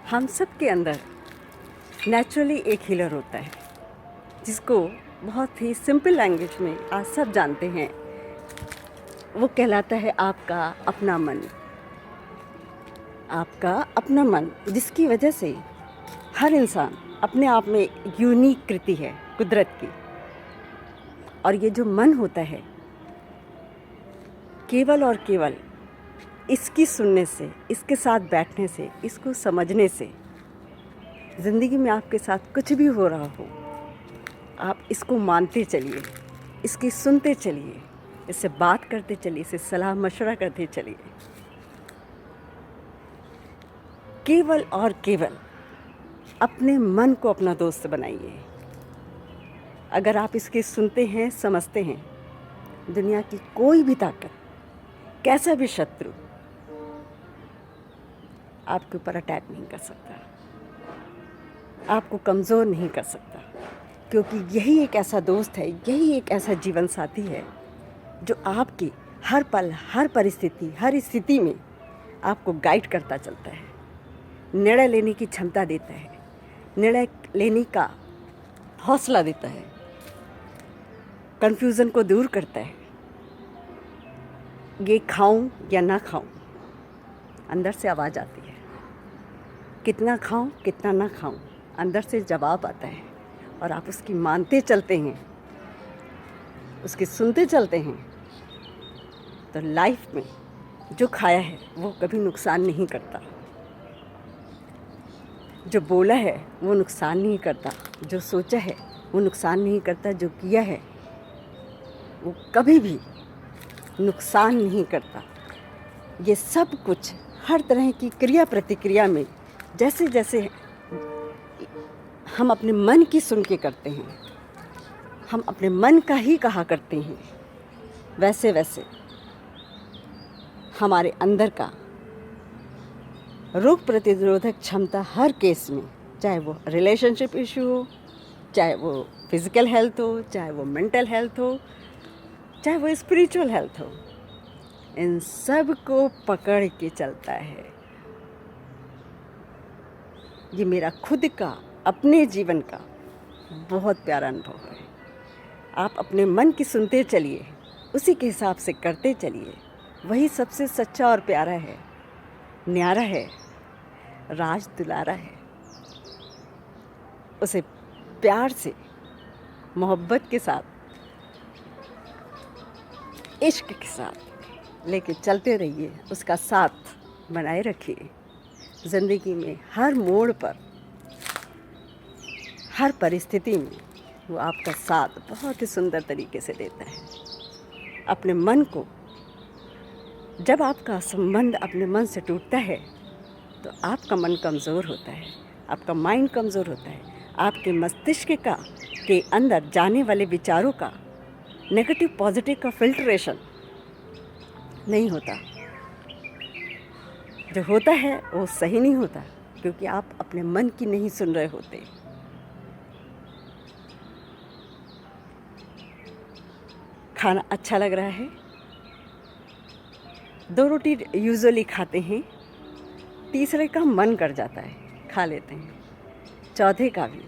हम सब के अंदर नेचुरली एक हीलर होता है जिसको बहुत ही सिंपल लैंग्वेज में आज सब जानते हैं। वो कहलाता है आपका अपना मन। आपका अपना मन, जिसकी वजह से हर इंसान अपने आप में यूनिक कृति है कुदरत की। और ये जो मन होता है, केवल और केवल इसकी सुनने से, इसके साथ बैठने से, इसको समझने से, ज़िंदगी में आपके साथ कुछ भी हो रहा हो, आप इसको मानते चलिए, इसकी सुनते चलिए, इससे बात करते चलिए, इससे सलाह मशवरा करते चलिए। केवल और केवल अपने मन को अपना दोस्त बनाइए। अगर आप इसके सुनते हैं, समझते हैं, दुनिया की कोई भी ताकत, कैसा भी शत्रु आपके ऊपर अटैक नहीं कर सकता, आपको कमज़ोर नहीं कर सकता, क्योंकि यही एक ऐसा दोस्त है, यही एक ऐसा जीवन साथी है जो आपकी हर पल, हर परिस्थिति, हर स्थिति में आपको गाइड करता चलता है, निर्णय लेने की क्षमता देता है, निर्णय लेने का हौसला देता है, कन्फ्यूज़न को दूर करता है। ये खाऊं या ना खाऊं, अंदर से आवाज़ आती है। कितना खाऊं, कितना ना खाऊं, अंदर से जवाब आता है और आप उसकी मानते चलते हैं, उसकी सुनते चलते हैं, तो लाइफ में जो खाया है वो कभी नुकसान नहीं करता, जो बोला है वो नुकसान नहीं करता, जो सोचा है वो नुकसान नहीं करता, जो किया है वो कभी भी नुकसान नहीं करता। ये सब कुछ हर तरह की क्रिया प्रतिक्रिया में जैसे जैसे हम अपने मन की सुन के करते हैं, हम अपने मन का ही कहा करते हैं, वैसे वैसे हमारे अंदर का रोग प्रतिरोधक क्षमता हर केस में, चाहे वो रिलेशनशिप इशू हो, चाहे वो फिज़िकल हेल्थ हो, चाहे वो मेंटल हेल्थ हो, चाहे वो स्पिरिचुअल हेल्थ हो, इन सब को पकड़ के चलता है। ये मेरा खुद का, अपने जीवन का बहुत प्यारा अनुभव है। आप अपने मन की सुनते चलिए, उसी के हिसाब से करते चलिए, वही सबसे सच्चा और प्यारा है, न्यारा है, राज दुलारा है। उसे प्यार से, मोहब्बत के साथ, इश्क के साथ लेके चलते रहिए, उसका साथ बनाए रखिए। ज़िंदगी में हर मोड़ पर, हर परिस्थिति में वो आपका साथ बहुत ही सुंदर तरीके से देता है। अपने मन को, जब आपका संबंध अपने मन से टूटता है तो आपका मन कमज़ोर होता है, आपका माइंड कमज़ोर होता है, आपके मस्तिष्क के अंदर जाने वाले विचारों का, नेगेटिव पॉजिटिव का फिल्ट्रेशन नहीं होता। जो होता है वो सही नहीं होता, क्योंकि आप अपने मन की नहीं सुन रहे होते। खाना अच्छा लग रहा है, 2 रोटी यूजुअली खाते हैं, तीसरे का मन कर जाता है, खा लेते हैं, चौथे का भी,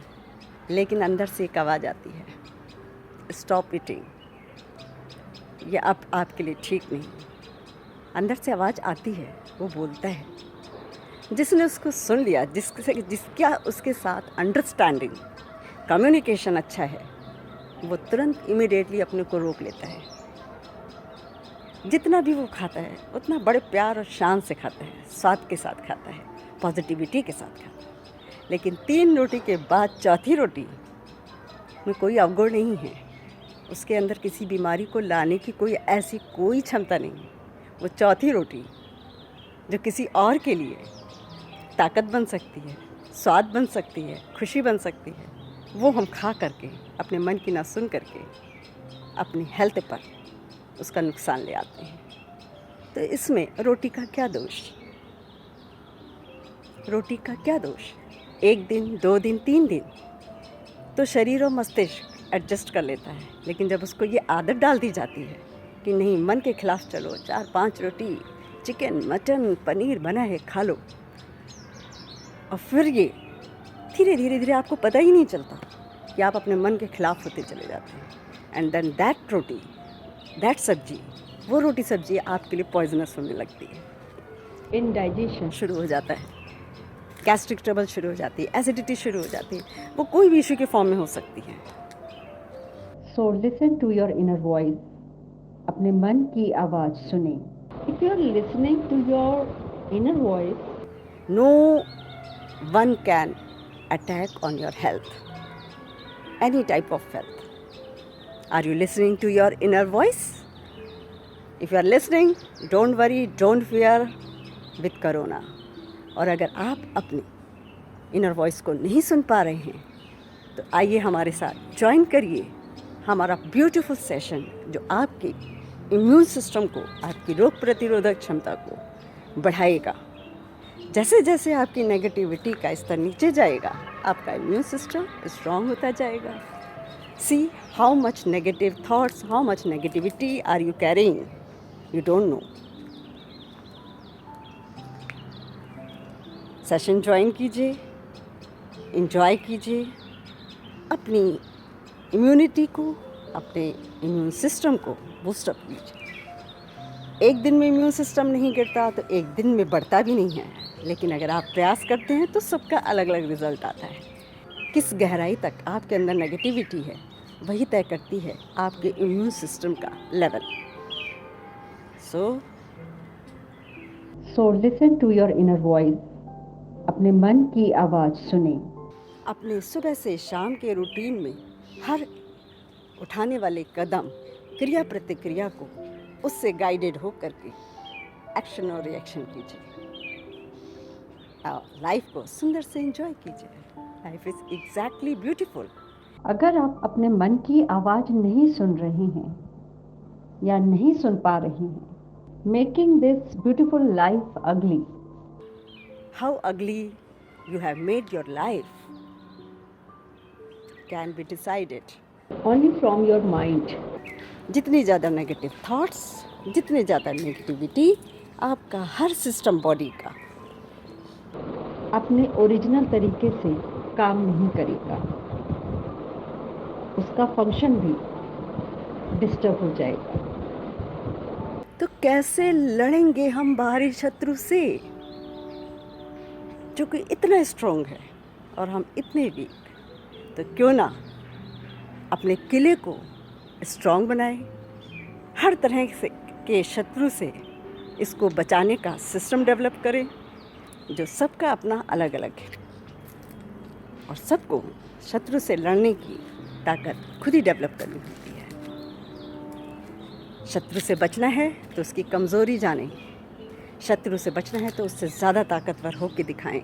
लेकिन अंदर से एक आवाज़ आती है, स्टॉप ईटिंग, ये अब आपके लिए ठीक नहीं। अंदर से आवाज़ आती है, वो बोलता है। जिसने उसको सुन लिया, जिसका उसके साथ अंडरस्टैंडिंग, कम्युनिकेशन अच्छा है, वो तुरंत इमीडिएटली अपने को रोक लेता है। जितना भी वो खाता है उतना बड़े प्यार और शान से खाता है, स्वाद के साथ खाता है, पॉजिटिविटी के साथ खाता है। लेकिन 3 रोटी के बाद चौथी रोटी में कोई अवगुण नहीं है, उसके अंदर किसी बीमारी को लाने की ऐसी कोई क्षमता नहीं है। वो चौथी रोटी जो किसी और के लिए ताकत बन सकती है, स्वाद बन सकती है, खुशी बन सकती है, वो हम खा करके, अपने मन की ना सुन करके, अपनी हेल्थ पर उसका नुकसान ले आते हैं। तो इसमें रोटी का क्या दोष? रोटी का क्या दोष? 1 दिन, 2 दिन, 3 दिन तो शरीर और मस्तिष्क एडजस्ट कर लेता है, लेकिन जब उसको ये आदत डाल दी जाती है कि नहीं, मन के खिलाफ चलो, 4-5 रोटी, चिकन, मटन, पनीर बना है, खा लो, और फिर ये धीरे धीरे धीरे आपको पता ही नहीं चलता कि आप अपने मन के खिलाफ होते चले जाते हैं। And then that roti, that sabzi, वो रोटी सब्जी आपके लिए पॉइजनस होने लगती है। इनडाइजेशन शुरू हो जाता है, गैस्ट्रिक ट्रबल शुरू हो जाती है, एसिडिटी शुरू हो जाती है, वो कोई भी इशू के फॉर्म में हो सकती है। So listen to your inner voice, अपने मन की आवाज़ सुने। If you are listening to your inner voice, no one can attack on your health, any type of health. Are you listening to your inner voice? If you are listening, don't worry, don't fear with corona. और अगर आप अपनी inner voice को नहीं सुन पा रहे हैं तो आइए हमारे साथ ज्वाइन करिए हमारा ब्यूटीफुल सेशन, जो आपके इम्यून सिस्टम को, आपकी रोग प्रतिरोधक क्षमता को बढ़ाएगा। जैसे जैसे आपकी नेगेटिविटी का स्तर नीचे जाएगा, आपका इम्यून सिस्टम स्ट्रांग होता जाएगा। See how much negative thoughts, how much negativity are you carrying, you don't know. Session join कीजिए, एंजॉय कीजिए, अपनी इम्यूनिटी को, अपने इम्यून सिस्टम को बूस्ट अप कीजिए। एक दिन में इम्यून सिस्टम नहीं गिरता तो एक दिन में बढ़ता भी नहीं है, लेकिन अगर आप प्रयास करते हैं तो सबका अलग अलग रिजल्ट आता है। किस गहराई तक आपके अंदर नेगेटिविटी है वही तय करती है आपके इम्यून सिस्टम का level. So listen to your inner voice, अपने मन की आवाज़ सुने। अपने सुबह से शाम के रूटीन में हर उठाने वाले कदम, क्रिया प्रतिक्रिया को उससे गाइडेड हो करके एक्शन और रिएक्शन कीजिए। लाइफ को सुंदर से एंजॉय कीजिए। Life is exactly beautiful. अगर आप अपने मन की आवाज़ नहीं सुन रहे हैं या नहीं सुन पा रहे हैं, मेकिंग दिस ब्यूटीफुल लाइफ अगली। हाउ अगली you have made your life can be decided only from your mind. जितनी ज़्यादा नेगेटिव थॉट्स, जितनी ज़्यादा नेगेटिविटी, आपका हर सिस्टम बॉडी का अपने ओरिजिनल तरीके से काम नहीं करेगा, उसका फंक्शन भी डिस्टर्ब हो जाएगा। तो कैसे लड़ेंगे हम बाहरी शत्रु से जो कि इतना स्ट्रॉन्ग है और हम इतने वीक? तो क्यों ना अपने किले को स्ट्रॉन्ग बनाएं, हर तरह से के शत्रु से इसको बचाने का सिस्टम डेवलप करें, जो सबका अपना अलग अलग है। और सबको शत्रु से लड़ने की ताकत खुद ही डेवलप करनी होती है। शत्रु से बचना है तो उसकी कमज़ोरी जानें, शत्रु से बचना है तो उससे ज़्यादा ताकतवर होकर दिखाएं।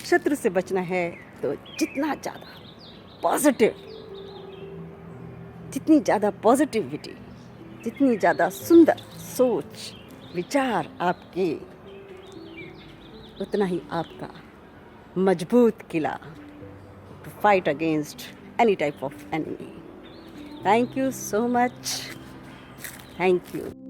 शत्रु से बचना है तो जितना ज़्यादा पॉजिटिव, जितनी ज़्यादा पॉजिटिविटी, जितनी ज़्यादा सुंदर सोच विचार आपके, उतना ही आपका मजबूत किला to fight against any type of enemy. Thank you so much. Thank you.